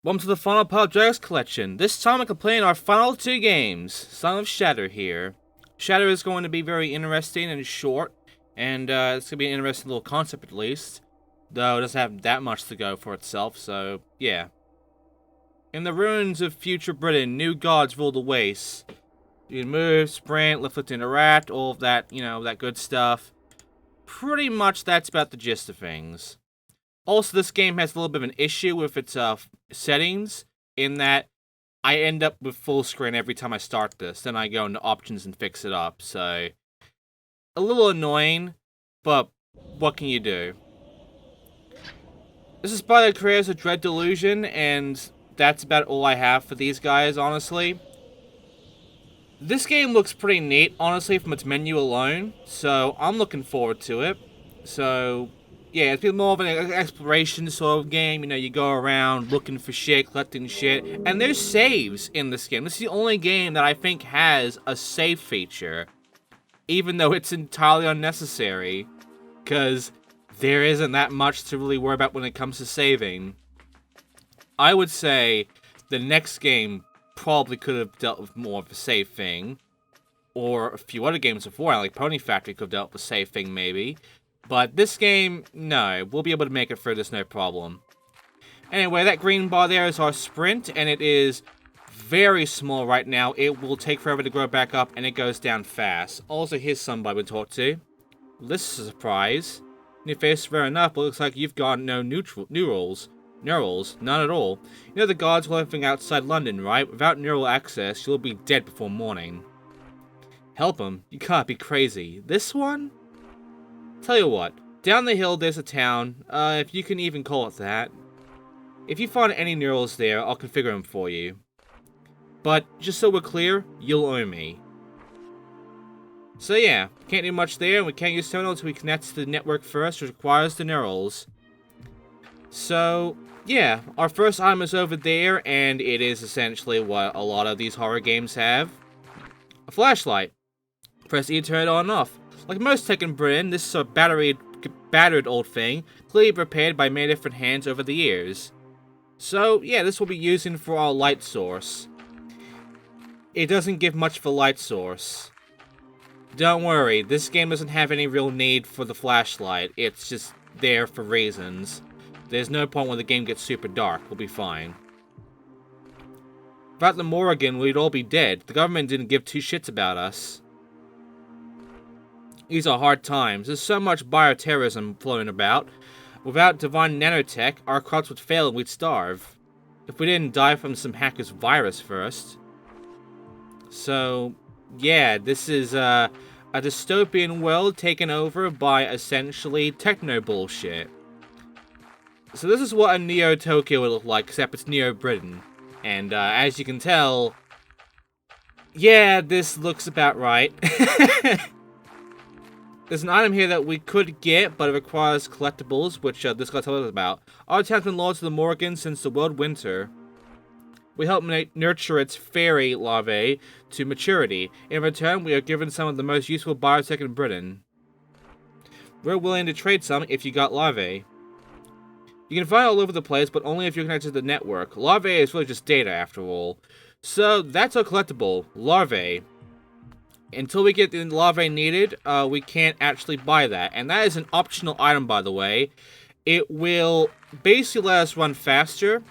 Welcome to the final part of Dragon's Collection. This time I'm playing our final two games. Son of Shatter here. Shatter is going to be very interesting and short, and it's going to be an interesting little concept at least. Though it doesn't have that much to go for itself, so yeah. In the ruins of future Britain, new gods rule the wastes. You can move, sprint, lift, interact, all of that, that good stuff. Pretty much that's about the gist of things. Also, this game has a little bit of an issue with its settings, in that I end up with full screen every time I start this. Then I go into options and fix it up, so a little annoying, but what can you do? This is by the creators of Dread Delusion, and that's about all I have for these guys, honestly. This game looks pretty neat, honestly, from its menu alone, so I'm looking forward to it. So yeah, it's been more of an exploration sort of game. You go around looking for shit, collecting shit, and there's saves in this game. This is the only game that I think has a save feature, even though it's entirely unnecessary, because there isn't that much to really worry about when it comes to saving. I would say the next game probably could have dealt with more of a save thing, or a few other games before, like Pony Factory could have dealt with a save thing maybe. But this game, no, we'll be able to make it through this no problem. Anyway, that green bar there is our sprint, and it is very small right now. It will take forever to grow back up, and it goes down fast. Also, here's somebody we talked to. This is a surprise. Your face is fair enough, but it looks like you've got no neurals. Neurals? None at all. You know the gods were living outside London, right? Without neural access, you'll be dead before morning. Help him? You can't be crazy. This one? Tell you what, down the hill there's a town, if you can even call it that. If you find any neurals there, I'll configure them for you. But, just so we're clear, you'll owe me. So yeah, can't do much there, and we can't use terminal until we connect to the network first, which requires the neurals. So, yeah, our first item is over there, and it is essentially what a lot of these horror games have. A flashlight. Press E to turn it on and off. Like most tech in Britain, this is a battered old thing, clearly prepared by many different hands over the years. So, yeah, this will be using for our light source. It doesn't give much of a light source. Don't worry, this game doesn't have any real need for the flashlight, it's just there for reasons. There's no point when the game gets super dark, we'll be fine. Without the Morrigan, we'd all be dead. The government didn't give two shits about us. These are hard times. There's so much bioterrorism flowing about. Without divine nanotech, our crops would fail and we'd starve. If we didn't die from some hacker's virus first. So, yeah, this is a dystopian world taken over by essentially techno bullshit. So this is what a Neo Tokyo would look like, except it's Neo Britain. And as you can tell, yeah, this looks about right. There's an item here that we could get, but it requires collectibles, which this guy tells us about. Our town's been lost to the Morrigan since the world winter. We help nurture its Ferry Larvae to maturity. In return, we are given some of the most useful biotech in Britain. We're willing to trade some if you got larvae. You can find it all over the place, but only if you're connected to the network. Larvae is really just data, after all. So, that's our collectible. Larvae. Until we get the larvae needed, we can't actually buy that. And that is an optional item, by the way. It will basically let us run faster,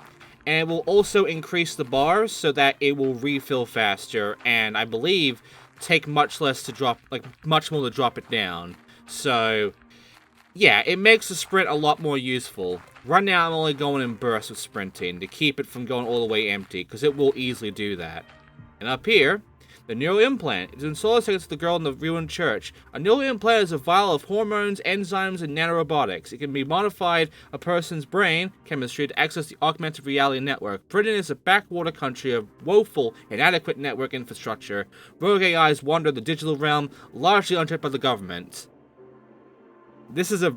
and it will also increase the bars so that it will refill faster, and I believe take much less to drop, much more to drop it down. So, yeah, it makes the sprint a lot more useful. Right now, I'm only going in bursts with sprinting to keep it from going all the way empty, because it will easily do that. And up here, the neural implant is in solar seconds to the girl in the ruined church. A neural implant is a vial of hormones, enzymes, and nanorobotics. It can be modified a person's brain chemistry to access the augmented reality network. Britain is a backwater country of woeful, inadequate network infrastructure. Rogue AIs wander the digital realm, largely unchecked by the government. This is a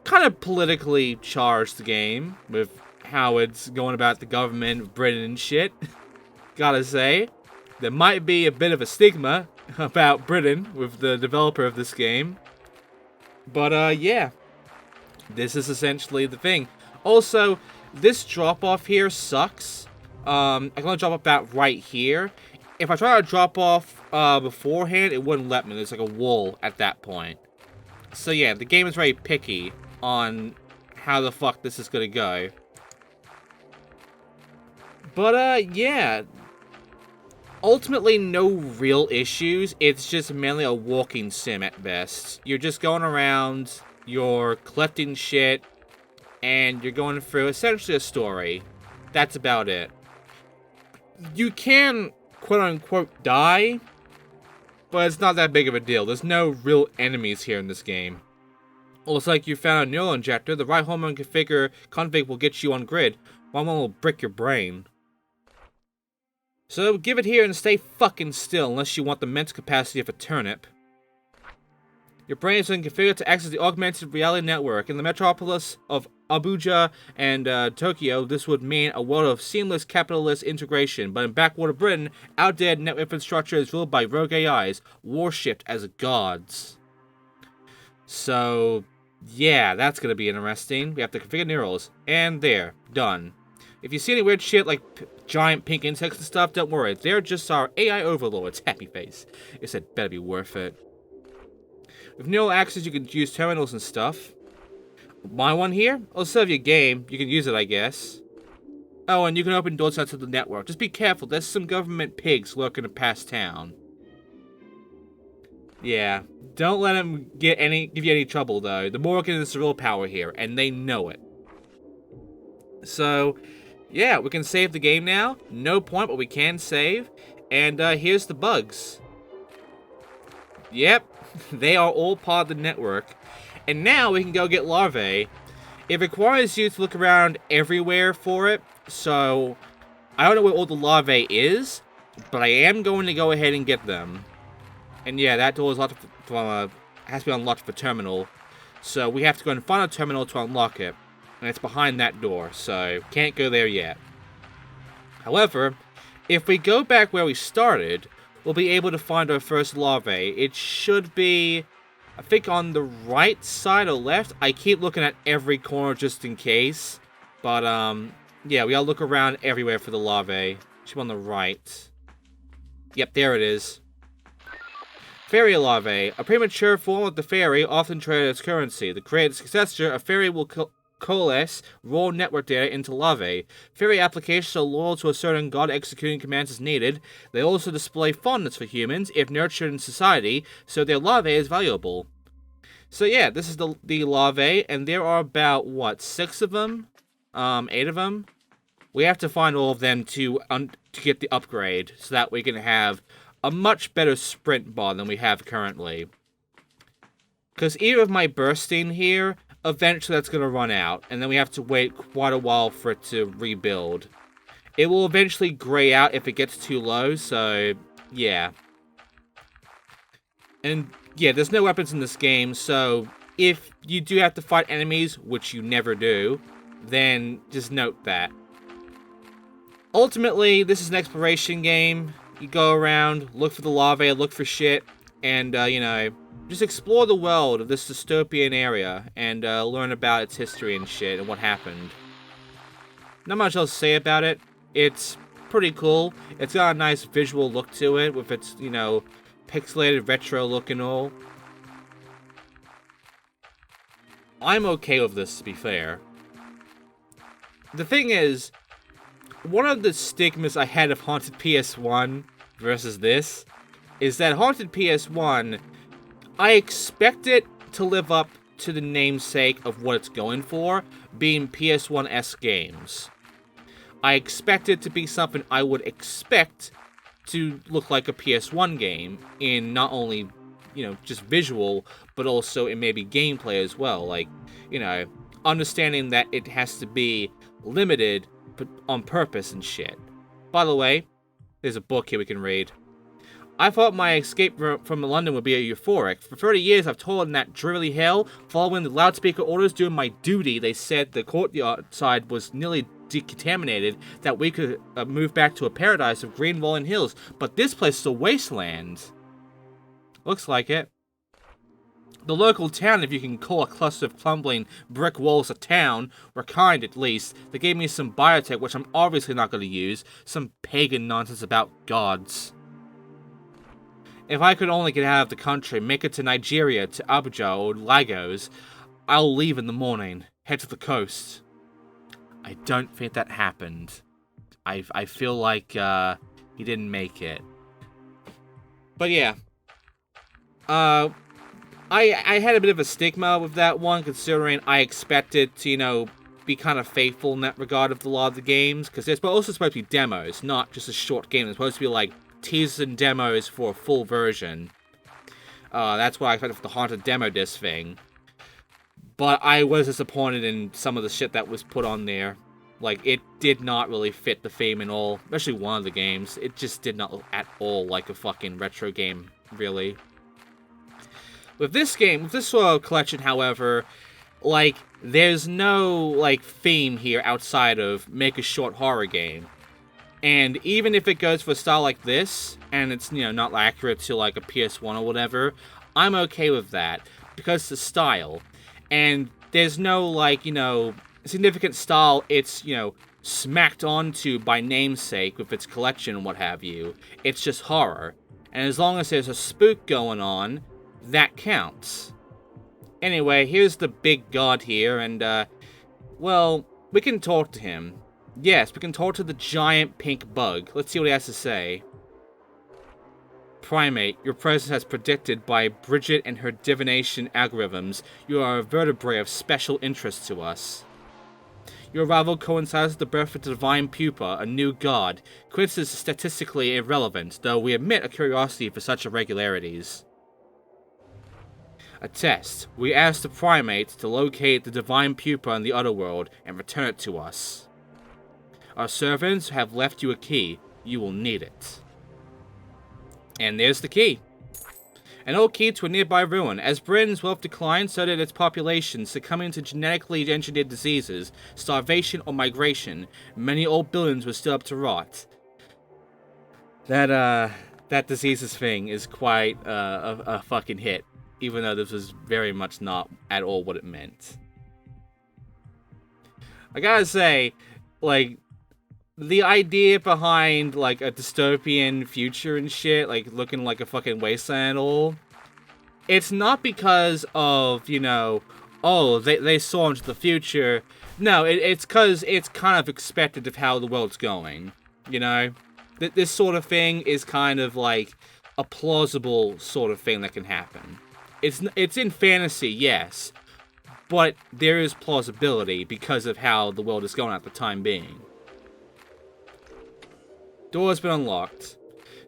kind of politically charged game, with how it's going about the government, Britain, and shit. Gotta say. There might be a bit of a stigma about Britain with the developer of this game. But, yeah. This is essentially the thing. Also, This drop-off here sucks. I can only drop off about right here. If I try to drop off beforehand, it wouldn't let me. There's like a wall at that point. So yeah, the game is very picky on how the fuck this is gonna go. But yeah. Ultimately, no real issues. It's just mainly a walking sim at best. You're just going around, you're collecting shit, and you're going through essentially a story. That's about it. You can, quote-unquote, die, but it's not that big of a deal. There's no real enemies here in this game. Looks like you found a neural injector. The right hormone config will get you on grid. One will brick your brain. So give it here and stay fucking still unless you want the mental capacity of a turnip. Your brain is configured to access the augmented reality network. In the metropolis of Abuja and Tokyo, this would mean a world of seamless capitalist integration. But in backwater Britain, outdated network infrastructure is ruled by rogue AIs, worshipped as gods. So, yeah, that's going to be interesting. We have to configure neurals. And there. Done. If you see any weird shit like giant pink insects and stuff, don't worry. They're just our AI overlords. Happy face. It said better be worth it. With neural access, you can use terminals and stuff. My one here? I'll serve you a game. You can use it, I guess. Oh, and you can open doors out to the network. Just be careful. There's some government pigs lurking past town. Yeah. Don't let them give you any trouble, though. The Morgan is the real power here, and they know it. So, yeah, we can save the game now. No point, but we can save. And here's the bugs. Yep, they are all part of the network. And now we can go get larvae. It requires you to look around everywhere for it. So, I don't know where all the larvae is, but I am going to go ahead and get them. And yeah, that door is locked has to be unlocked for terminal. So we have to go and find a terminal to unlock it. And it's behind that door, so can't go there yet. However, if we go back where we started, we'll be able to find our first larvae. It should be, I think, on the right side or left. I keep looking at every corner just in case. But, yeah, we gotta look around everywhere for the larvae. It should be on the right. Yep, there it is. Ferry Larvae. A premature form of the fairy, often traded as currency. The created successor, a fairy will coalesce raw network data into larvae. Fairy applications are loyal to a certain god, executing commands as needed. They also display fondness for humans, if nurtured in society, so their larvae is valuable. So yeah, this is the larvae, and there are about, what, 6 of them? 8 of them? We have to find all of them to get the upgrade, so that we can have a much better sprint bar than we have currently. Because even with my bursting here, eventually that's going to run out, and then we have to wait quite a while for it to rebuild. It will eventually gray out if it gets too low, so yeah. And yeah, there's no weapons in this game, so if you do have to fight enemies, which you never do, then just note that. Ultimately, this is an exploration game. You go around, look for the larvae, look for shit, and, you know, just explore the world of this dystopian area and learn about its history and shit and what happened. Not much else to say about it. It's pretty cool. It's got a nice visual look to it with its, you know, pixelated retro look and all. I'm okay with this, to be fair. The thing is, one of the stigmas I had of Haunted PS1 versus this is that Haunted PS1, I expect it to live up to the namesake of what it's going for, being PS1-esque games. I expect it to be something I would expect to look like a PS1 game in not only, you know, just visual, but also in maybe gameplay as well. Like, you know, understanding that it has to be limited on purpose and shit. By the way, there's a book here we can read. I thought my escape from London would be euphoric. For 30 years, I've toiled in that dreary hell, following the loudspeaker orders, doing my duty. They said the courtyard side was nearly decontaminated, that we could move back to a paradise of green rolling hills. But this place is a wasteland. Looks like it. The local town, if you can call a cluster of crumbling brick walls a town, were kind at least. They gave me some biotech, which I'm obviously not going to use. Some pagan nonsense about gods. If I could only get out of the country, make it to Nigeria, to Abuja or Lagos, I'll leave in the morning, head to the coast. I don't think that happened. I feel like he didn't make it. But yeah. I had a bit of a stigma with that one, considering I expected to, you know, be kind of faithful in that regard of a lot of the games, because there's also supposed to be demos, not just a short game. It's supposed to be like teasers and demos for a full version. That's what I expected for the Haunted Demo Disc thing. But I was disappointed in some of the shit that was put on there. Like, it did not really fit the theme at all, especially one of the games. It just did not look at all like a fucking retro game, really. With this game, with this collection, however, like, there's no, like, theme here outside of make a short horror game. And even if it goes for a style like this, and it's, you know, not accurate to, like, a PS1 or whatever, I'm okay with that, because it's the style. And there's no, like, you know, significant style it's, you know, smacked onto by namesake with its collection and what have you. It's just horror. And as long as there's a spook going on, that counts. Anyway, here's the big god here, and, well, we can talk to him. Yes, we can talk to the giant pink bug. Let's see what he has to say. Primate, your presence has predicted by Bridget and her divination algorithms. You are a vertebrae of special interest to us. Your arrival coincides with the birth of the divine pupa, a new god. Coincidence is statistically irrelevant, though we admit a curiosity for such irregularities. A test. We ask the primate to locate the divine pupa in the otherworld and return it to us. Our servants have left you a key. You will need it. And there's the key. An old key to a nearby ruin. As Britain's wealth declined, so did its population, succumbing to genetically engineered diseases, starvation, or migration. Many old buildings were still up to rot. That diseases thing is quite a fucking hit. Even though this was very much not at all what it meant. I gotta say, like, the idea behind, like, a dystopian future and shit, like, looking like a fucking wasteland and all, it's not because of, you know, oh, they saw into the future. No, it's because it's kind of expected of how the world's going, you know? This sort of thing is kind of, like, a plausible sort of thing that can happen. It's in fantasy, yes, but there is plausibility because of how the world is going at the time being. Door has been unlocked.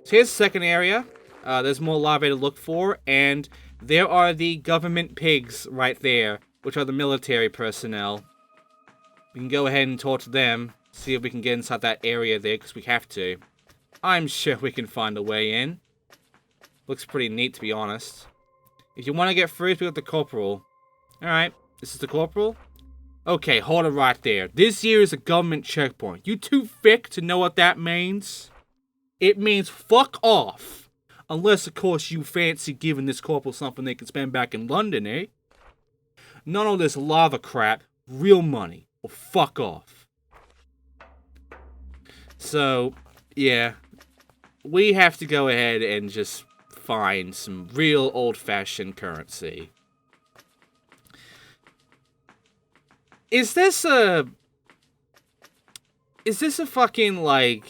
So here's the second area. There's more larvae to look for, and there are the government pigs right there, which are the military personnel. We can go ahead and talk to them, see if we can get inside that area there, because we have to. I'm sure we can find a way in. Looks pretty neat, to be honest. If you want to get through, we got the corporal. Alright, this is the corporal? Okay, hold it right there. This here is a government checkpoint. You too thick to know what that means? It means fuck off. Unless, of course, you fancy giving this corporal something they can spend back in London, eh? None of this lava crap. Real money. Or fuck off. So, yeah. We have to go ahead and just find some real old-fashioned currency. Is this a fucking, like...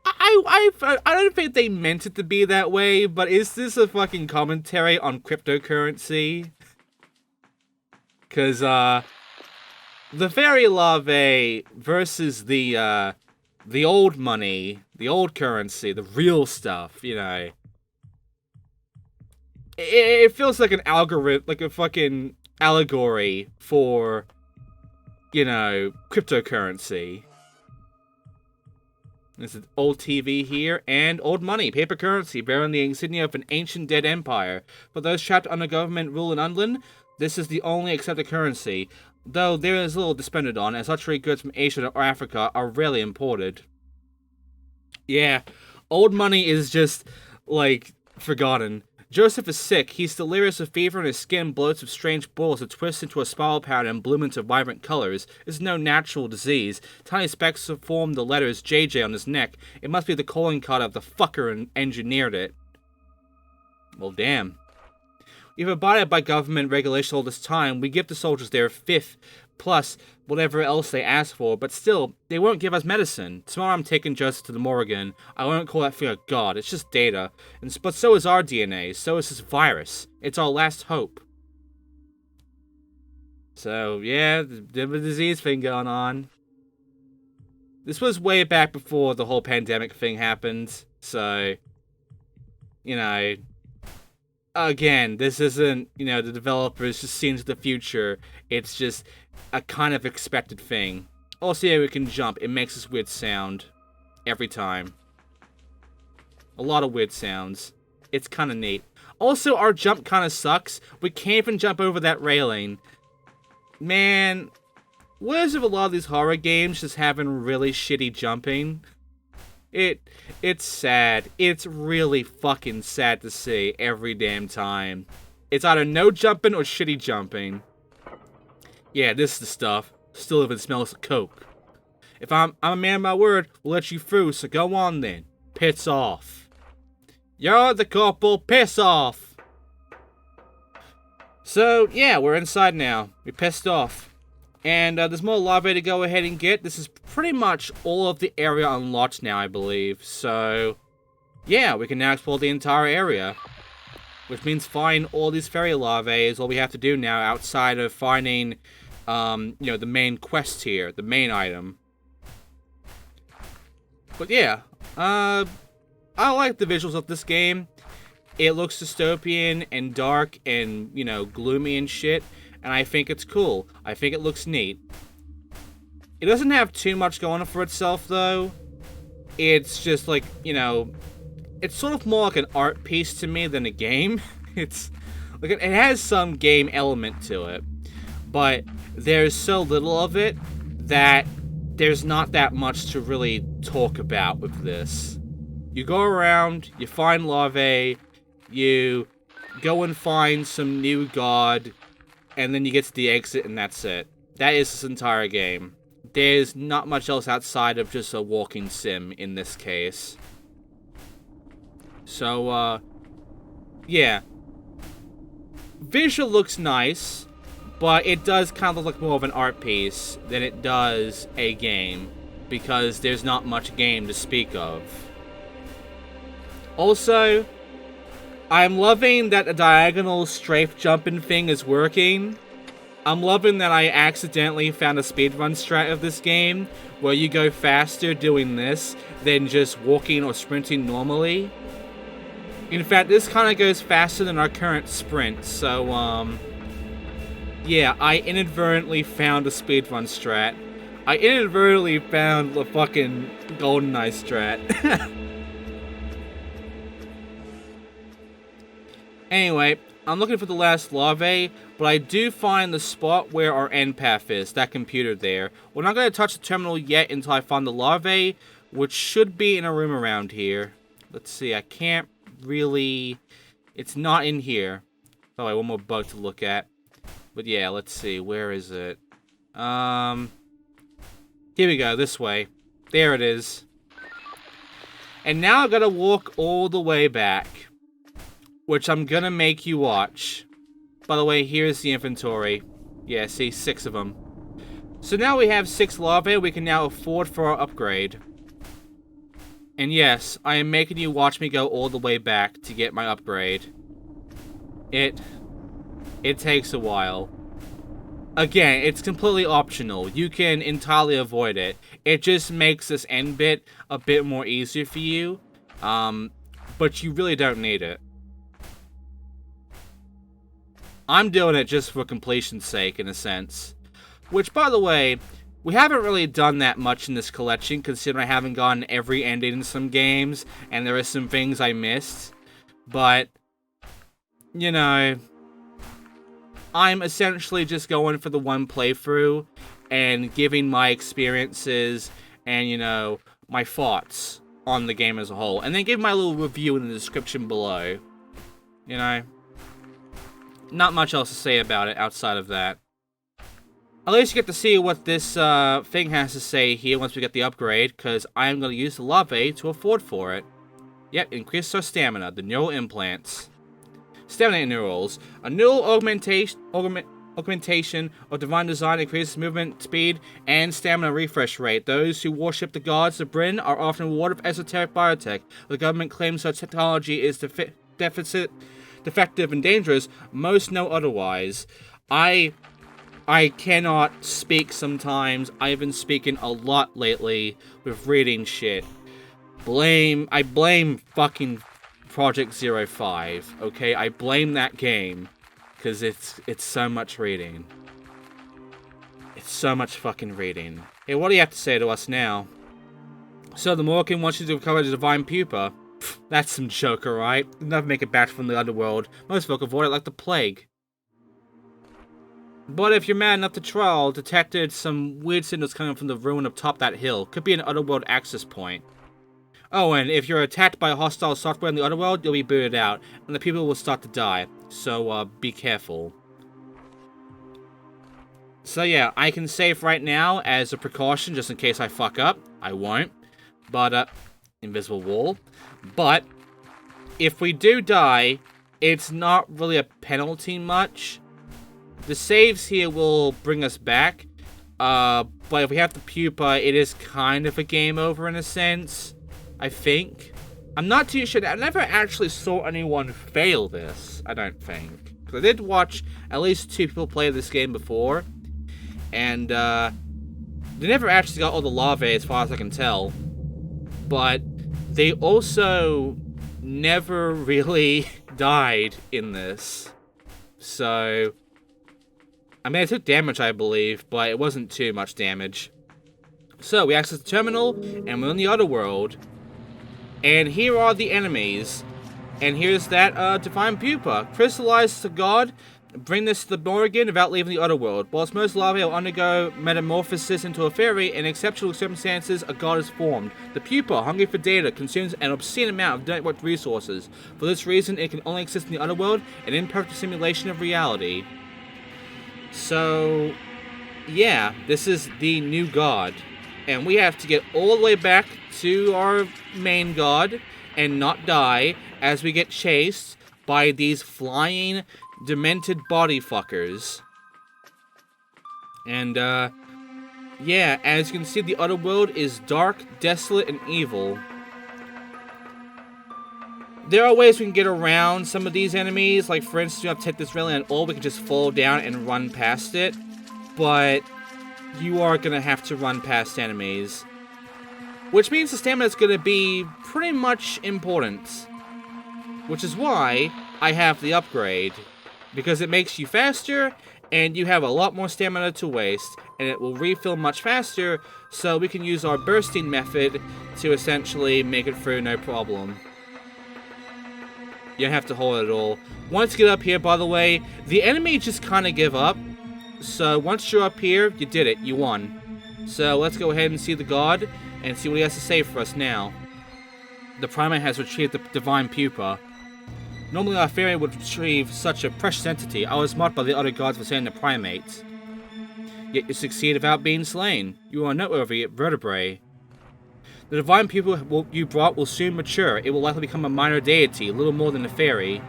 I don't think they meant it to be that way, but is this a fucking commentary on cryptocurrency? Because, the Ferry Larvae versus the old money, the old currency, the real stuff, you know. It feels like an algorithm, like a fucking allegory for, you know, cryptocurrency. There's an old TV here, and old money, paper currency, bearing the insignia of an ancient dead empire. For those trapped under government rule in England, this is the only accepted currency, though there is little depended on, as luxury goods from Asia or Africa are rarely imported. Yeah, old money is just, like, forgotten. Joseph is sick. He's delirious with fever and his skin bloats with strange balls that twist into a spiral pattern and bloom into vibrant colors. This is no natural disease. Tiny specks form the letters JJ on his neck. It must be the calling card of the fucker and engineered it. Well, damn. We've abided by government regulation all this time. We give the soldiers their fifth, plus whatever else they ask for, but still, they won't give us medicine. Tomorrow I'm taking Joseph to the Morrigan. I won't call that thing a god, it's just data. But so is our DNA, so is this virus. It's our last hope. So, yeah, the disease thing going on. This was way back before the whole pandemic thing happened, so, you know... Again, this isn't, the developers just seeing to the future. It's just a kind of expected thing. Also, yeah, we can jump. It makes this weird sound. Every time. A lot of weird sounds. It's kind of neat. Also, our jump kind of sucks. We can't even jump over that railing. Man, what is it with a lot of these horror games just having really shitty jumping? It's sad. It's really fucking sad to see every damn time. It's either no jumping or shitty jumping. Yeah, this is the stuff. Still even smells of coke. If I'm a man of my word, we'll let you through, so go on then. Piss off. You're the corporal, piss off! So, yeah, we're inside now. We pissed off. And there's more larvae to go ahead and get. This is pretty much all of the area unlocked now, I believe. So, yeah, we can now explore the entire area. Which means find all these Ferry Larvae is all we have to do now outside of finding, the main quest here. The main item. But yeah, I like the visuals of this game. It looks dystopian and dark and, gloomy and shit. And I think it's cool. I think it looks neat. It doesn't have too much going for itself, though. It's just like, it's sort of more like an art piece to me than a game. It's like it has some game element to it, but there's so little of it that there's not that much to really talk about with this. You go around, you find larvae, you go and find some new god, and then you get to the exit, and that's it. That is this entire game. There's not much else outside of just a walking sim in this case. So, yeah. Visual looks nice, but it does kind of look like more of an art piece than it does a game, because there's not much game to speak of. Also, I'm loving that the diagonal strafe jumping thing is working. I'm loving that I accidentally found a speedrun strat of this game where you go faster doing this than just walking or sprinting normally. In fact, this kind of goes faster than our current sprint, so, yeah, I inadvertently found a speedrun strat. I inadvertently found the fucking GoldenEye strat. Anyway, I'm looking for the last larvae, but I do find the spot where our end path is, that computer there. We're not going to touch the terminal yet until I find the larvae, which should be in a room around here. Let's see, I can't really... It's not in here. Oh, wait, one more bug to look at. But yeah, let's see, where is it? Here we go, this way. There it is. And now I've got to walk all the way back, which I'm gonna make you watch. By the way, here's the inventory. Yeah, see, 6 of them. So now we have 6 larvae we can now afford for our upgrade. And yes, I am making you watch me go all the way back to get my upgrade. It takes a while. Again, it's completely optional. You can entirely avoid it. It just makes this end bit a bit more easier for you. But you really don't need it. I'm doing it just for completion's sake, in a sense. Which, by the way, we haven't really done that much in this collection, considering I haven't gotten every ending in some games, and there are some things I missed. But, I'm essentially just going for the one playthrough, and giving my experiences, and, my thoughts on the game as a whole. And then give my little review in the description below. You know? Not much else to say about it outside of that. At least you get to see what this thing has to say here once we get the upgrade, because I am going to use the larvae to afford for it. Yep, increase our stamina, the neural implants. Stamina neurals. A neural augmentation of divine design increases movement speed and stamina refresh rate. Those who worship the gods of Bryn are often rewarded with esoteric biotech. The government claims such technology is defective and dangerous. Most know otherwise. I cannot speak sometimes. I've been speaking a lot lately with reading shit. I blame fucking Project 05, okay? I blame that game, because it's so much reading. It's so much fucking reading. Hey, what do you have to say to us now? So the Morgan wants you to recover the Divine Pupa. Pfft, that's some joke, alright? You'll never make it back from the underworld. Most folk avoid it like the plague. But if you're mad enough to try, detected some weird signals coming from the ruin up top that hill. Could be an otherworld access point. Oh, and if you're attacked by hostile software in the otherworld, you'll be booted out, and the people will start to die. So, be careful. So yeah, I can save right now as a precaution, just in case I fuck up. I won't. But, invisible wall. But, if we do die, it's not really a penalty much. The saves here will bring us back. But if we have the pupa, it is kind of a game over in a sense. I think. I'm not too sure. I never actually saw anyone fail this, I don't think. Because I did watch at least 2 people play this game before. And, they never actually got all the larvae as far as I can tell. But they also never really died in this. So, I mean, it took damage, I believe, but it wasn't too much damage. So, we access the terminal, and we're in the otherworld. And here are the enemies. And here's that Divine Pupa. Crystallize the god. Bring this to the Morgan without leaving the otherworld. Whilst most larvae will undergo metamorphosis into a fairy, in exceptional circumstances, a god is formed. The pupa, hungry for data, consumes an obscene amount of network resources. For this reason, it can only exist in the otherworld, an imperfect simulation of reality. So, yeah, this is the new god. And we have to get all the way back to our main god and not die as we get chased by these flying, demented body fuckers. And, yeah, as you can see, the otherworld is dark, desolate, and evil. There are ways we can get around some of these enemies. Like, for instance, you have to take this railing, or we can just fall down and run past it. But you are going to have to run past enemies. Which means the stamina is going to be pretty much important. Which is why I have the upgrade. Because it makes you faster, and you have a lot more stamina to waste. And it will refill much faster, so we can use our bursting method to essentially make it through no problem. You don't have to hold it all. Once you get up here, by the way, the enemy just kind of give up. So once you're up here, you did it. You won. So let's go ahead and see the god and see what he has to say for us now. The primate has retrieved the divine pupa. Normally our fairy would retrieve such a precious entity. I was mocked by the other gods for saying the primates. Yet you succeed without being slain. You are noteworthy vertebrae. The divine pupa you brought will soon mature. It will likely become a minor deity, little more than a fairy.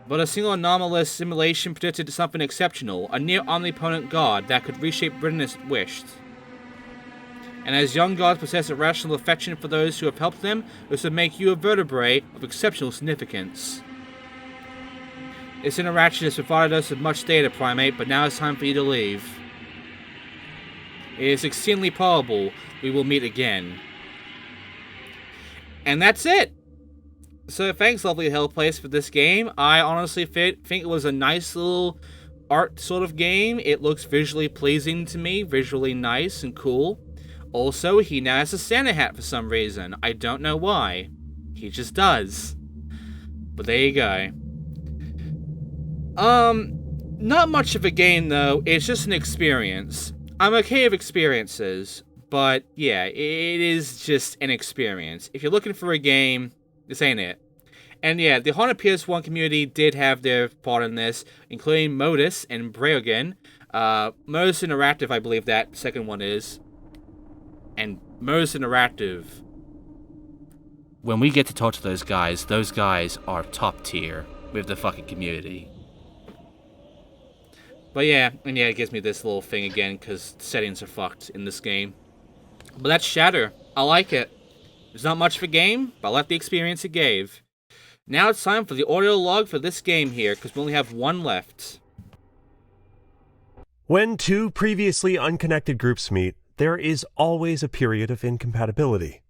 But a single anomalous simulation predicted something exceptional, a near-omnipotent god that could reshape Britain as it wished. And as young gods possess a rational affection for those who have helped them, this would make you a vertebrae of exceptional significance. This interaction has provided us with much data, primate, but now it's time for you to leave. It is exceedingly probable we will meet again. And that's it! So thanks, Lovely Hell Place, for this game. I honestly think it was a nice little art sort of game. It looks visually pleasing to me, visually nice and cool. Also, he now has a Santa hat for some reason. I don't know why. He just does. But there you go. Not much of a game though, it's just an experience. I'm okay with experiences, but yeah, it is just an experience. If you're looking for a game, this ain't it. And yeah, the Haunted PS1 community did have their part in this, including Modus and Breogan. Modus Interactive, I believe that second one is. And Modus Interactive, when we get to talk to those guys are top tier with the fucking community. But yeah, and yeah, it gives me this little thing again, because settings are fucked in this game. But that's Shatter. I like it. There's not much of a game, but I like the experience it gave. Now it's time for the audio log for this game here, because we only have one left. When two previously unconnected groups meet, there is always a period of incompatibility.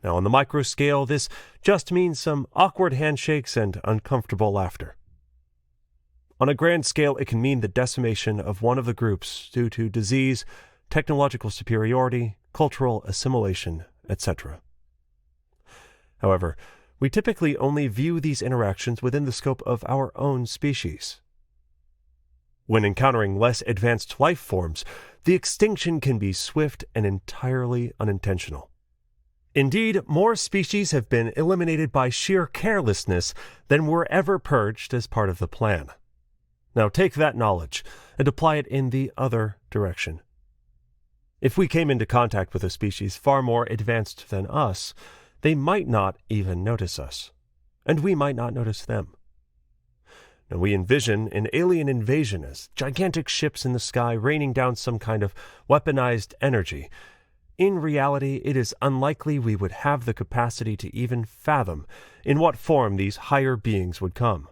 Now, on the micro scale, this just means some awkward handshakes and uncomfortable laughter. On a grand scale, it can mean the decimation of one of the groups due to disease, technological superiority, cultural assimilation, etc. However, we typically only view these interactions within the scope of our own species. When encountering less advanced life forms, the extinction can be swift and entirely unintentional. Indeed, more species have been eliminated by sheer carelessness than were ever purged as part of the plan. Now take that knowledge and apply it in the other direction. If we came into contact with a species far more advanced than us, they might not even notice us, and we might not notice them. Now we envision an alien invasion as gigantic ships in the sky raining down some kind of weaponized energy. In reality, it is unlikely we would have the capacity to even fathom in what form these higher beings would come.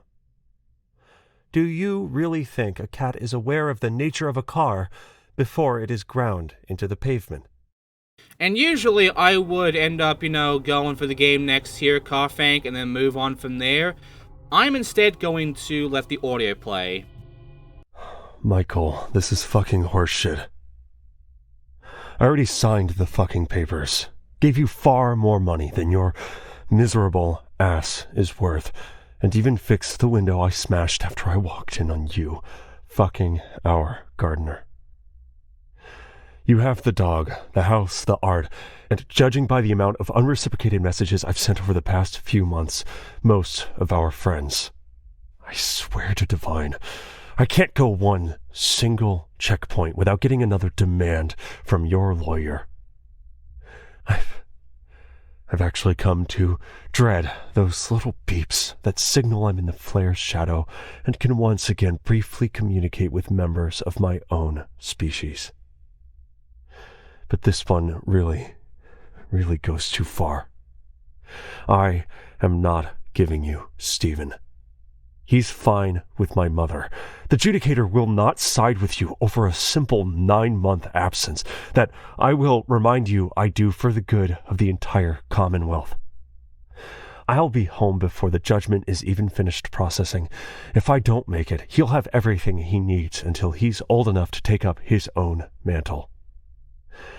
Do you really think a cat is aware of the nature of a car before it is ground into the pavement? And usually I would end up, going for the game next here, Carthanc, and then move on from there. I'm instead going to let the audio play. Michael, this is fucking horseshit. I already signed the fucking papers. Gave you far more money than your miserable ass is worth, and even fixed the window I smashed after I walked in on you, fucking our gardener. You have the dog, the house, the art, and judging by the amount of unreciprocated messages I've sent over the past few months, most of our friends. I swear to Divine, I can't go one single checkpoint without getting another demand from your lawyer. I've actually come to dread those little beeps that signal I'm in the flare's shadow and can once again briefly communicate with members of my own species. But this one really goes too far. I am not giving you Stephen. He's fine with my mother. The Judicator will not side with you over a simple 9-month absence that I will remind you I do for the good of the entire Commonwealth. I'll be home before the judgment is even finished processing. If I don't make it, he'll have everything he needs until he's old enough to take up his own mantle.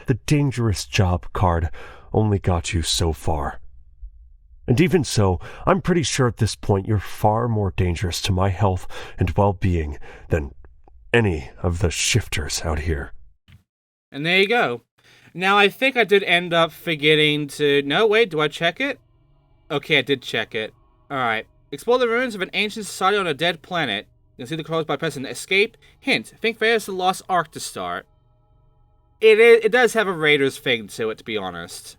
The dangerous job card only got you so far. And even so, I'm pretty sure at this point you're far more dangerous to my health and well-being than any of the shifters out here. And there you go. Now, I think I did end up forgetting to... No, wait, do I check it? Okay, I did check it. Alright. Explore the ruins of an ancient society on a dead planet. You can see the closed by pressing escape. Hint, think there's the Lost Ark to start. It does have a Raiders thing to it, to be honest.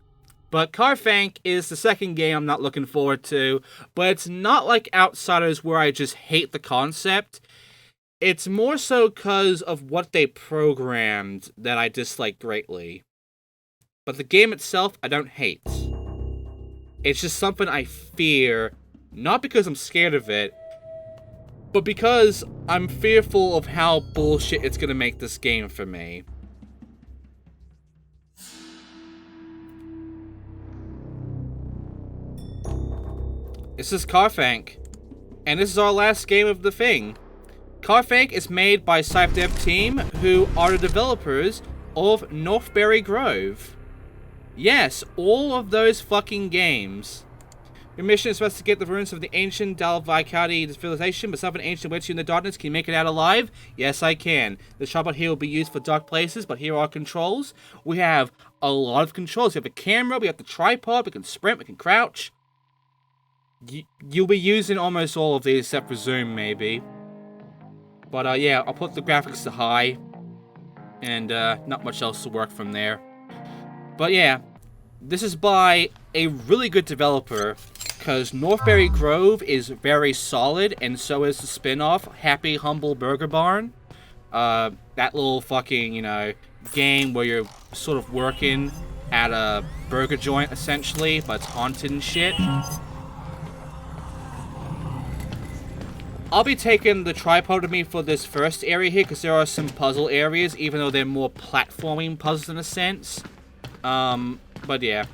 But Carthanc is the second game I'm not looking forward to, but it's not like Outsiders where I just hate the concept. It's more so because of what they programmed that I dislike greatly. But the game itself, I don't hate. It's just something I fear, not because I'm scared of it, but because I'm fearful of how bullshit it's going to make this game for me. This is Carthanc, and this is our last game of the thing. Carthanc is made by Xindictive team, who are the developers of Northberry Grove. Yes, all of those fucking games. Your mission is to investigate the ruins of the ancient Dalvikati civilization, but something ancient awaits you in the darkness. Can you make it out alive? Yes, I can. The shop out here will be used for dark places, but here are controls. We have a lot of controls. We have a camera, we have the tripod, we can sprint, we can crouch. You'll be using almost all of these except for zoom, maybe. But yeah, I'll put the graphics to high. And not much else to work from there. But yeah, this is by a really good developer. Because Northberry Grove is very solid, and so is the spin-off, Happy Humble Burger Barn. That little fucking, you know, game where you're sort of working at a burger joint, essentially, but it's haunted and shit. I'll be taking the tripod with me for this first area here, because there are some puzzle areas, even though they're more platforming puzzles in a sense. But yeah.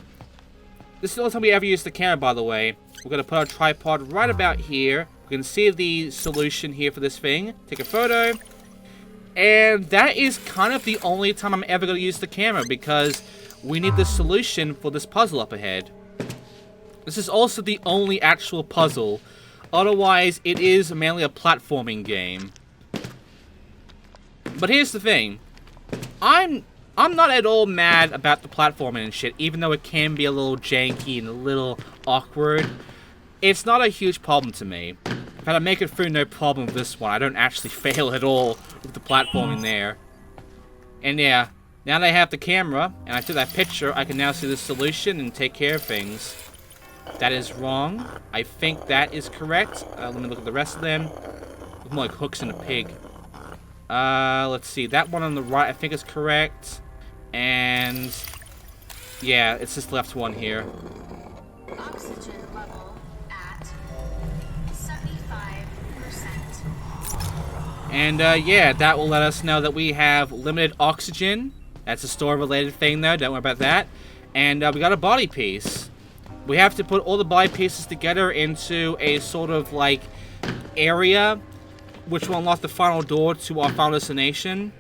This is the only time we ever use the camera, by the way. We're going to put our tripod right about here. We can see the solution here for this thing. Take a photo. And that is kind of the only time I'm ever going to use the camera, because we need the solution for this puzzle up ahead. This is also the only actual puzzle. Otherwise, it is mainly a platforming game. But here's the thing. I'm not at all mad about the platforming and shit, even though it can be a little janky and a little awkward. It's not a huge problem to me. In fact, I make it through no problem with this one. I don't actually fail at all with the platforming there. And yeah, now that I have the camera, and I took that picture, I can now see the solution and take care of things. That is wrong. I think that is correct. Let me look at the rest of them. Look more like hooks in a pig. Let's see. That one on the right I think is correct. And yeah, it's this left one here. Oxygen level at 75%. And yeah, that will let us know that we have limited oxygen. That's a store-related thing though, don't worry about that. And we got a body piece. We have to put all the body pieces together into a sort of like area, which will unlock the final door to our final destination.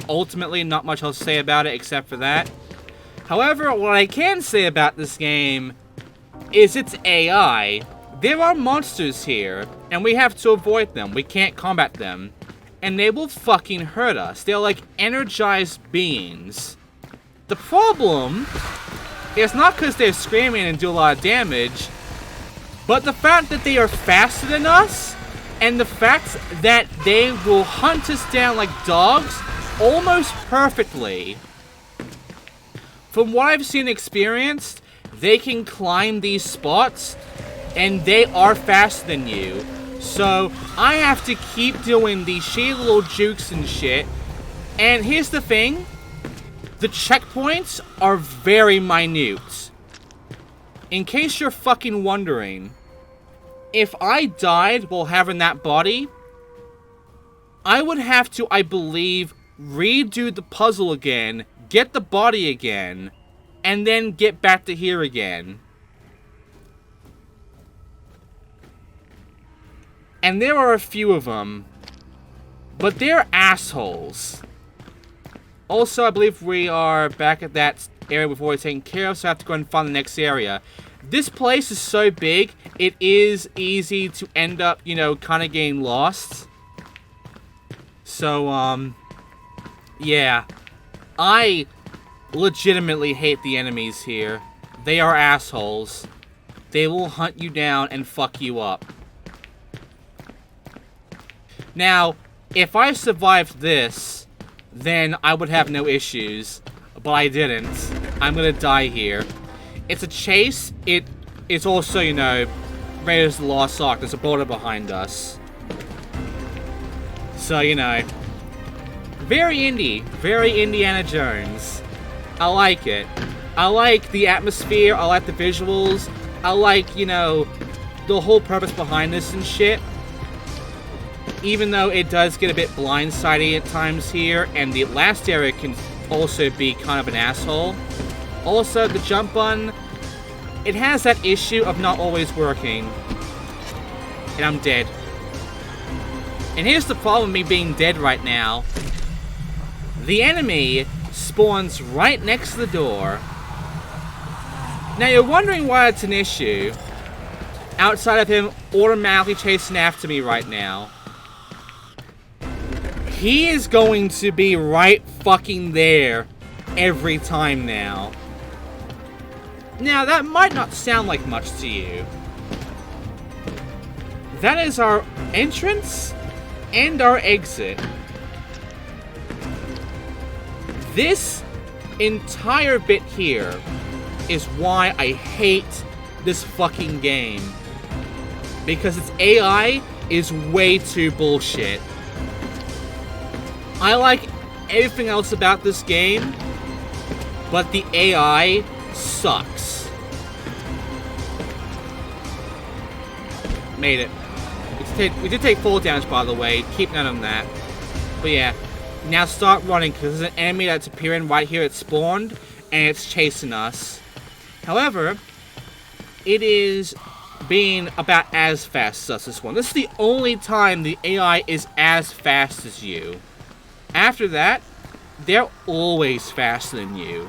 Ultimately, not much else to say about it except for that. However, what I can say about this game is its AI. There are monsters here, and we have to avoid them. We can't combat them. And they will fucking hurt us. They're like energized beings. The problem is not because they're screaming and do a lot of damage, but the fact that they are faster than us, and the fact that they will hunt us down like dogs almost perfectly. From what I've seen and experienced, they can climb these spots, and they are faster than you. So I have to keep doing these shitty little jukes and shit. And here's the thing. The checkpoints are very minute. In case you're fucking wondering, if I died while having that body, I would have to, I believe, redo the puzzle again, get the body again, and then get back to here again. And there are a few of them, but they're assholes. Also, I believe we are back at that area we've already taken care of, so I have to go and find the next area. This place is so big, it is easy to end up, you know, kind of getting lost. So, yeah. I legitimately hate the enemies here. They are assholes. They will hunt you down and fuck you up. Now, if I survived this, then I would have no issues. But I didn't. I'm gonna die here. It's a chase. It's also, you know, Raiders of the Lost Ark. There's a border behind us. So, you know. Very indie. Very Indiana Jones. I like it. I like the atmosphere. I like the visuals. I like, you know, the whole purpose behind this and shit. Even though it does get a bit blindsided at times here, and the last area can also be kind of an asshole. Also, the jump button, it has that issue of not always working. And I'm dead. And here's the problem with me being dead right now. The enemy spawns right next to the door. Now you're wondering why it's an issue, outside of him automatically chasing after me right now. He is going to be right fucking there every time now. Now, that might not sound like much to you. That is our entrance and our exit. This entire bit here is why I hate this fucking game. Because its AI is way too bullshit. I like everything else about this game, but the AI sucks. Made it. We did take full damage, by the way. Keep note on that. But yeah. Now start running, because there's an enemy that's appearing right here at spawned, and it's chasing us. However, it is being about as fast as us this one. This is the only time the AI is as fast as you. After that, they're always faster than you.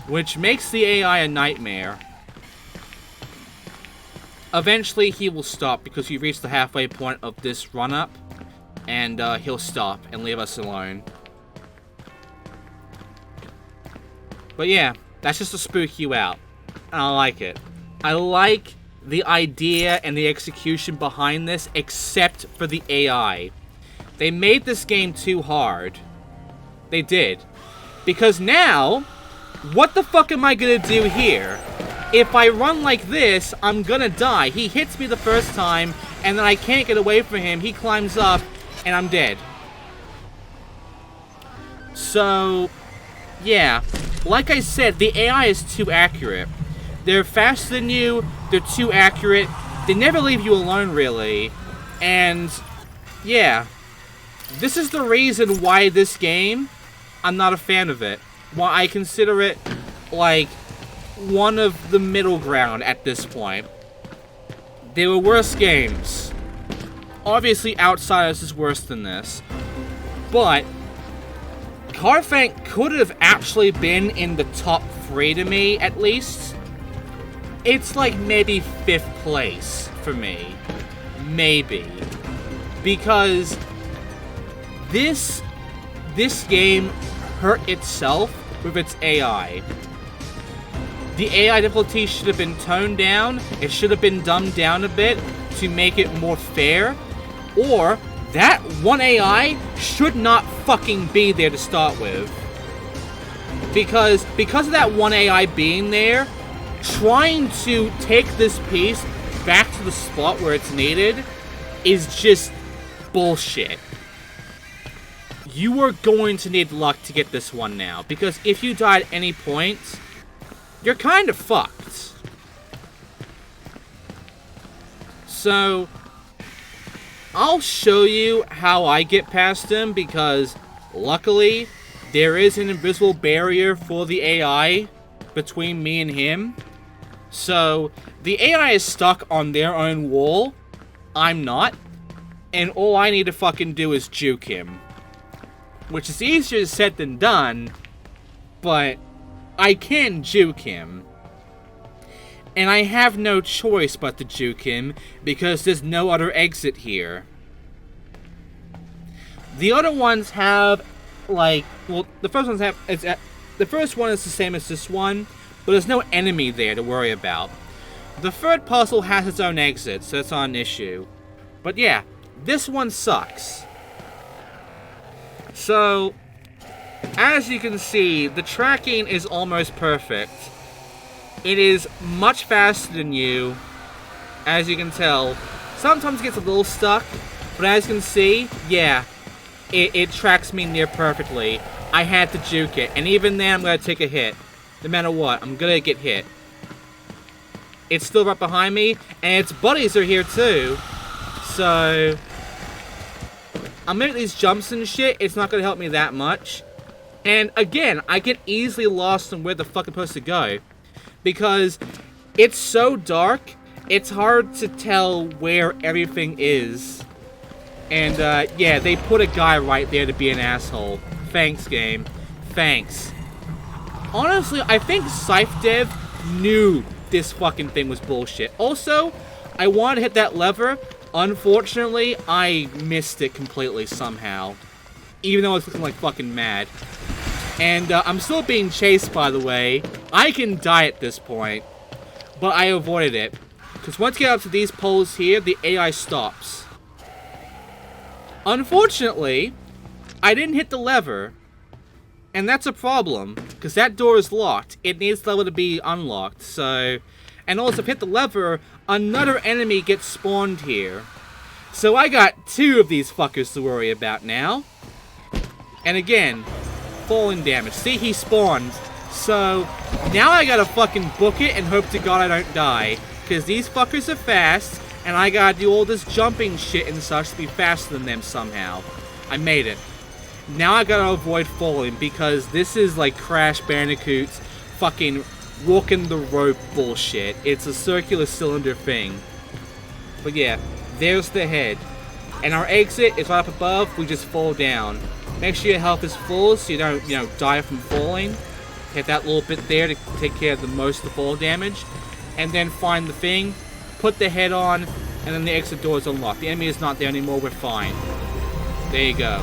Which makes the AI a nightmare. Eventually, he will stop because you've reached the halfway point of this run-up. And he'll stop and leave us alone. But yeah, that's just to spook you out. And I like it. I like the idea and the execution behind this, except for the AI. They made this game too hard. They did. Because now, what the fuck am I gonna do here? If I run like this, I'm gonna die. He hits me the first time, and then I can't get away from him. He climbs up, and I'm dead. So, yeah. Like I said, the AI is too accurate. They're faster than you, they're too accurate, they never leave you alone, really. And, yeah. This is the reason why this game, I'm not a fan of it. Why I consider it, like, one of the middle ground at this point. There were worse games. Obviously, Outsiders is worse than this. But Carthanc could have actually been in the top 3 to me, at least. It's like maybe 5th place for me. Maybe. Because this game hurt itself with its AI. The AI difficulty should have been toned down. It should have been dumbed down a bit to make it more fair. Or, that one AI should not fucking be there to start with. Because of that one AI being there, trying to take this piece back to the spot where it's needed is just bullshit. You are going to need luck to get this one now. Because if you die at any point, you're kind of fucked. So, I'll show you how I get past him, because luckily there is an invisible barrier for the AI between me and him. So the AI is stuck on their own wall. I'm not. And all I need to fucking do is juke him. Which is easier said than done, but I can juke him. And I have no choice but to juke him, because there's no other exit here. The other ones have, like, well, the first ones have, the first one is the same as this one, but there's no enemy there to worry about. The third puzzle has its own exit, so it's not an issue. But yeah, this one sucks. So, as you can see, the tracking is almost perfect. It is much faster than you, as you can tell. Sometimes it gets a little stuck, but as you can see, yeah, it tracks me near perfectly. I had to juke it, and even then I'm going to take a hit. No matter what, I'm going to get hit. It's still right behind me, and its buddies are here too. So, I'm making these jumps and shit, it's not going to help me that much. And again, I get easily lost on where the fuck I'm supposed to go. Because it's so dark, it's hard to tell where everything is. And, yeah, they put a guy right there to be an asshole. Thanks, game. Thanks. Honestly, I think Xindictive knew this fucking thing was bullshit. Also, I wanted to hit that lever. Unfortunately, I missed it completely somehow. Even though I was looking like fucking mad. And, I'm still being chased, by the way. I can die at this point, but I avoided it. Because once you get up to these poles here, the AI stops. Unfortunately, I didn't hit the lever. And that's a problem, because that door is locked. It needs the lever to be unlocked, so... And also, if I hit the lever, another enemy gets spawned here. So I got 2 of these fuckers to worry about now. And again, falling damage. See, he spawned. So, now I gotta fucking book it and hope to God I don't die. Because these fuckers are fast, and I gotta do all this jumping shit and such to be faster than them somehow. I made it. Now I gotta avoid falling, because this is like Crash Bandicoot's fucking walking the rope bullshit. It's a circular cylinder thing. But yeah, there's the head. And our exit is right up above, we just fall down. Make sure your health is full so you don't, die from falling. Hit that little bit there to take care of the most of the fall damage. And then find the thing, put the head on, and then the exit door is unlocked. The enemy is not there anymore, we're fine. There you go.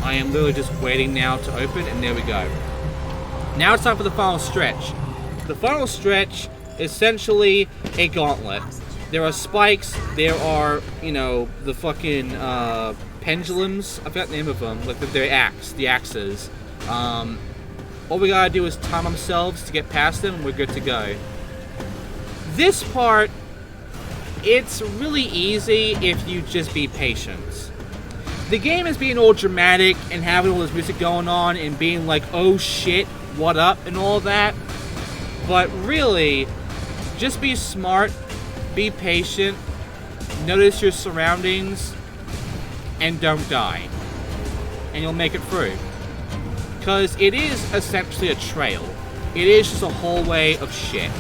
I am literally just waiting now to open, and there we go. Now it's time for the final stretch. The final stretch is essentially a gauntlet. There are spikes, there are, the fucking pendulums. I forgot the name of them, like the axes. All we gotta do is time ourselves to get past them, and we're good to go. This part, it's really easy if you just be patient. The game is being all dramatic and having all this music going on and being like, oh shit, what up, and all that. But really, just be smart, be patient, notice your surroundings, and don't die. And you'll make it through. Because it is essentially a trail. It is just a hallway of shit.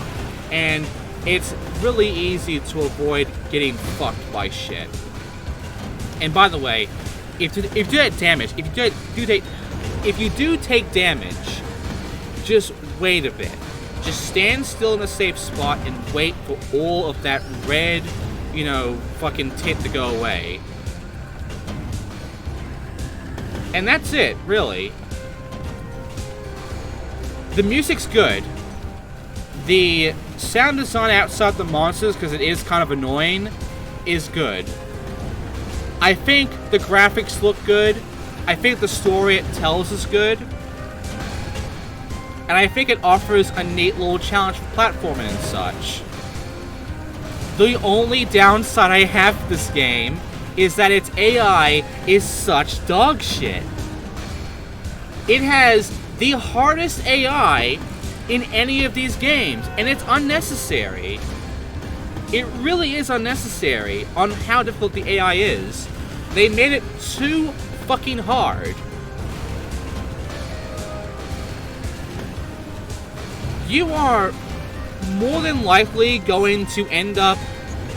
And it's really easy to avoid getting fucked by shit. And by the way, if you do that damage, if you do take damage, just wait a bit. Just stand still in a safe spot and wait for all of that red, fucking tint to go away. And that's it, really. The music's good. The sound design outside the monsters, because it is kind of annoying, is good. I think the graphics look good. I think the story it tells is good. And I think it offers a neat little challenge for platforming and such. The only downside I have for this game is that its AI is such dog shit. It has the hardest AI in any of these games, and it's unnecessary. It really is unnecessary on how difficult the AI is. They made it too fucking hard. You are more than likely going to end up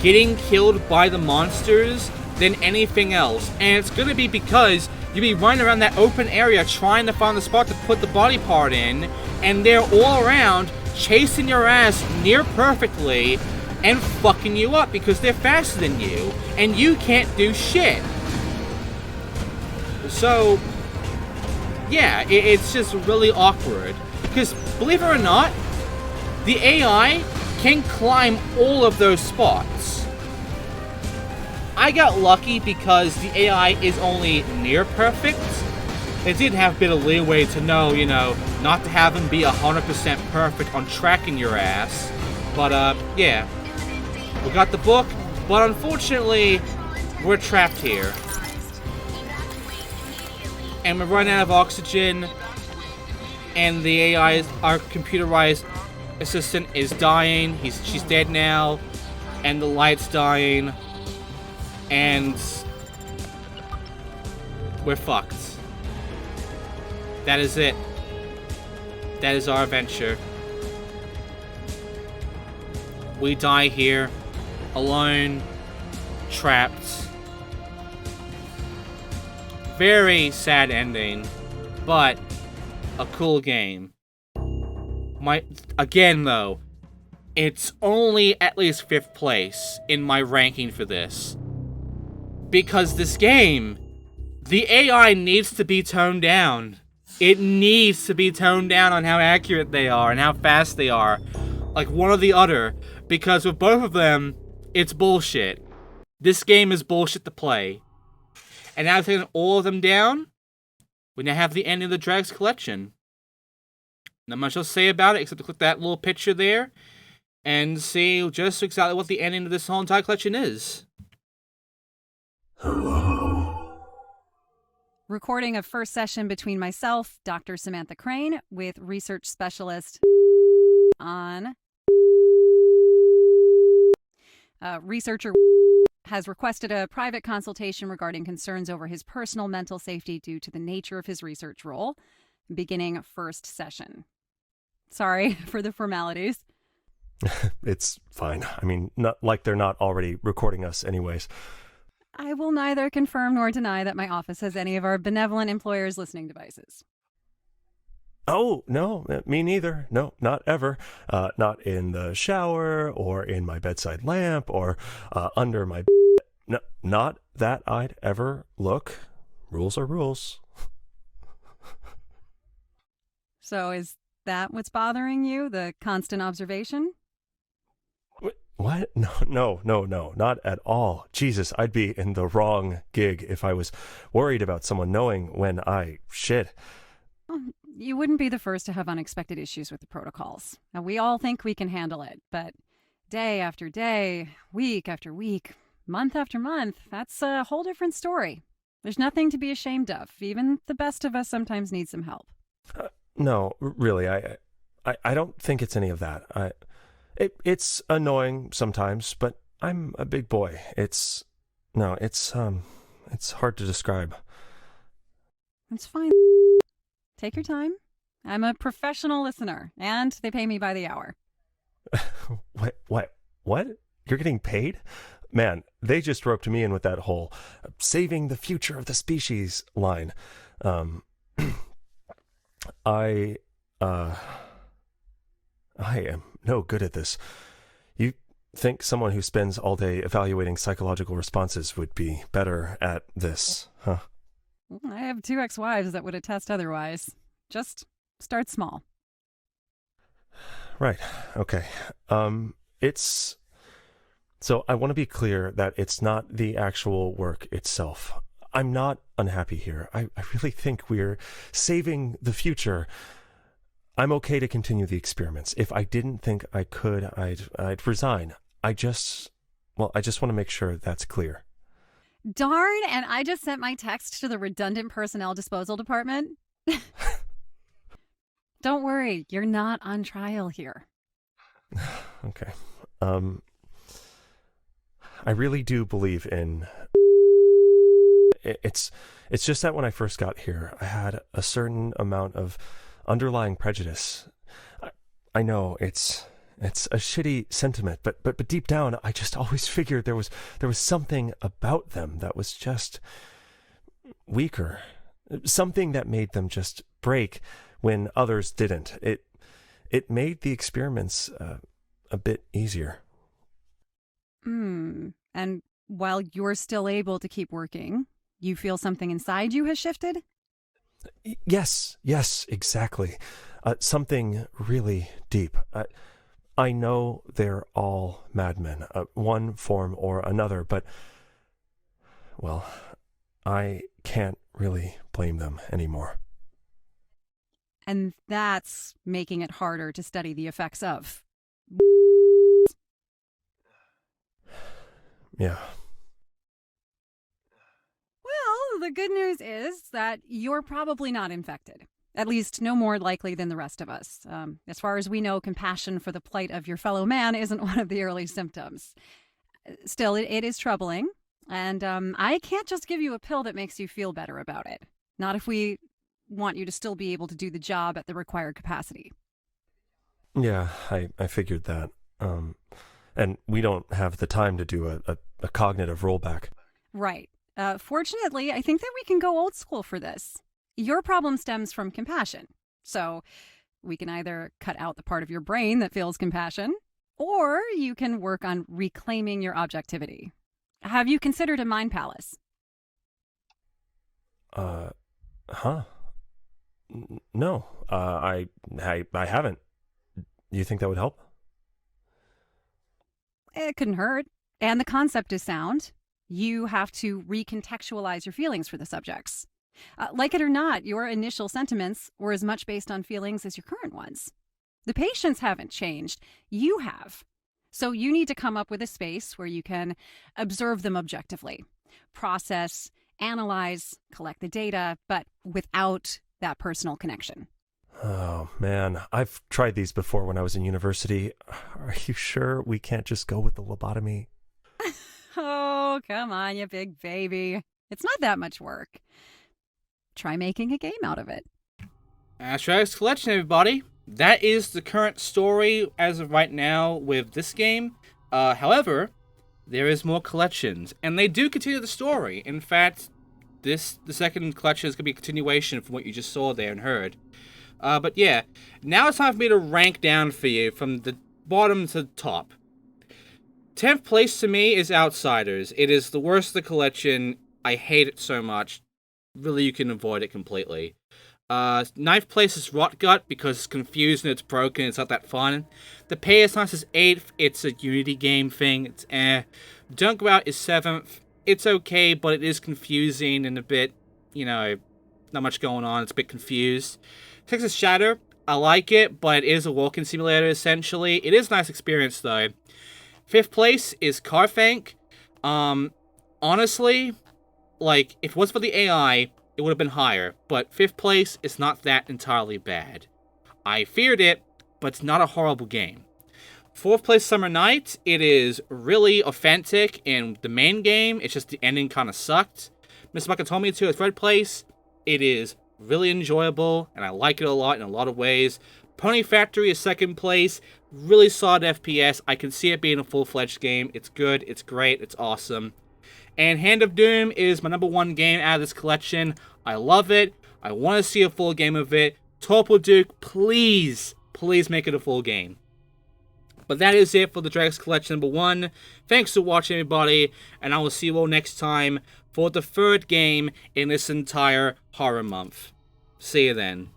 getting killed by the monsters than anything else. And it's going to be because you'll be running around that open area trying to find the spot to put the body part in, and they're all around chasing your ass near perfectly and fucking you up because they're faster than you, and you can't do shit. So, yeah, it's just really awkward. Because, believe it or not, the AI can climb all of those spots. I got lucky because the AI is only near perfect. It did have a bit of leeway to know, not to have them be 100% perfect on tracking your ass. But, yeah. We got the book, but unfortunately, we're trapped here. And we're running out of oxygen, and the AI, our computerized assistant, is dying. She's dead now, and the light's dying, and we're fucked. That is it. That is our adventure. We die here, alone, trapped. Very sad ending, but a cool game. Again though, it's only at least 5th place in my ranking for this. Because this game, the AI needs to be toned down. It needs to be toned down on how accurate they are and how fast they are. Like one or the other. Because with both of them, it's bullshit. This game is bullshit to play. And now taking all of them down, we now have the end of the Drags collection. Not much else to say about it except to click that little picture there and see just exactly what the ending of this whole entire collection is. Hello. Recording a first session between myself, Dr. Samantha Crane, with research specialist on... researcher has requested a private consultation regarding concerns over his personal mental safety due to the nature of his research role, beginning first session. Sorry for the formalities. It's fine. I mean, not like they're not already recording us anyways. I will neither confirm nor deny that my office has any of our benevolent employers' listening devices. Oh, no, me neither. No, not ever. Not in the shower or in my bedside lamp or under my... No, not that I'd ever look. Rules are rules. So is that what's bothering you, the constant observation? What? No, not at all. Jesus, I'd be in the wrong gig if I was worried about someone knowing when I shit. You wouldn't be the first to have unexpected issues with the protocols. Now, we all think we can handle it, but day after day, week after week, month after month, that's a whole different story. There's nothing to be ashamed of. Even the best of us sometimes need some help. No, really, I don't think it's any of that. It's annoying sometimes, but I'm a big boy. It's hard to describe. It's fine. Take your time. I'm a professional listener, and they pay me by the hour. What? You're getting paid? Man, they just roped me in with that whole saving the future of the species line. I am no good at this. You think someone who spends all day evaluating psychological responses would be better at this, huh? I have 2 ex-wives that would attest otherwise. Just start small. Right. Okay. So I want to be clear that it's not the actual work itself. I'm not unhappy here. I really think we're saving the future. I'm okay to continue the experiments. If I didn't think I could, I'd resign. I just want to make sure that's clear. Darn, and I just sent my text to the redundant personnel disposal department. Don't worry, you're not on trial here. Okay. I really do believe in... It's just that when I first got here, I had a certain amount of underlying prejudice. I know it's a shitty sentiment, but deep down, I just always figured there was something about them that was just weaker, something that made them just break when others didn't. It made the experiments a bit easier. And while you're still able to keep working, you feel something inside you has shifted? Yes, exactly. Something really deep. I know they're all madmen, one form or another, but, well, I can't really blame them anymore. And that's making it harder to study the effects of. Yeah. Well, the good news is that you're probably not infected. At least no more likely than the rest of us. As far as we know, compassion for the plight of your fellow man isn't one of the early symptoms. Still, it is troubling, and I can't just give you a pill that makes you feel better about it. Not if we want you to still be able to do the job at the required capacity. Yeah, I figured that. And we don't have the time to do a cognitive rollback. Right. Fortunately, I think that we can go old school for this. Your problem stems from compassion. So we can either cut out the part of your brain that feels compassion, or you can work on reclaiming your objectivity. Have you considered a mind palace? Huh? No, I haven't. You think that would help? It couldn't hurt. And the concept is sound. You have to recontextualize your feelings for the subjects. Like it or not, your initial sentiments were as much based on feelings as your current ones. The patients haven't changed. You have. So you need to come up with a space where you can observe them objectively, process, analyze, collect the data, but without that personal connection. Oh, man. I've tried these before when I was in university. Are you sure we can't just go with the lobotomy? Oh, come on, you big baby. It's not that much work. Try making a game out of it. Dragon's Collection, everybody. That is the current story as of right now with this game. However, there is more collections, and they do continue the story. In fact, the second collection is going to be a continuation from what you just saw there and heard. But yeah, now it's time for me to rank down for you from the bottom to the top. 10th place to me is Outsiders. It is the worst of the collection. I hate it so much. Really, you can avoid it completely. 9th place is Rotgut because it's confused and it's broken. It's not that fun. The PS Nice is 8th. It's a Unity game thing. It's eh. Dunkabout is 7th. It's okay, but it is confusing and a bit, not much going on. It's a bit confused. 6th is Shatter. I like it, but it is a walking simulator essentially. It is a nice experience though. 5th place is Carthanc. Honestly, if it wasn't for the AI, it would have been higher, but 5th place is not that entirely bad. I feared it, but it's not a horrible game. 4th place, Summer Night. It is really authentic in the main game. It's just the ending kind of sucked. Miss Makatomi 2 is 3rd place. It is really enjoyable, and I like it a lot in a lot of ways. Pony Factory is 2nd place. Really solid FPS. I can see it being a full-fledged game. It's good. It's great. It's awesome. And Hand of Doom is my number 1 game out of this collection. I love it. I want to see a full game of it. Torpo Duke, please make it a full game. But that is it for the Dragons Collection number 1. Thanks for watching, everybody, and I will see you all next time for the 3rd game in this entire horror month. See you then.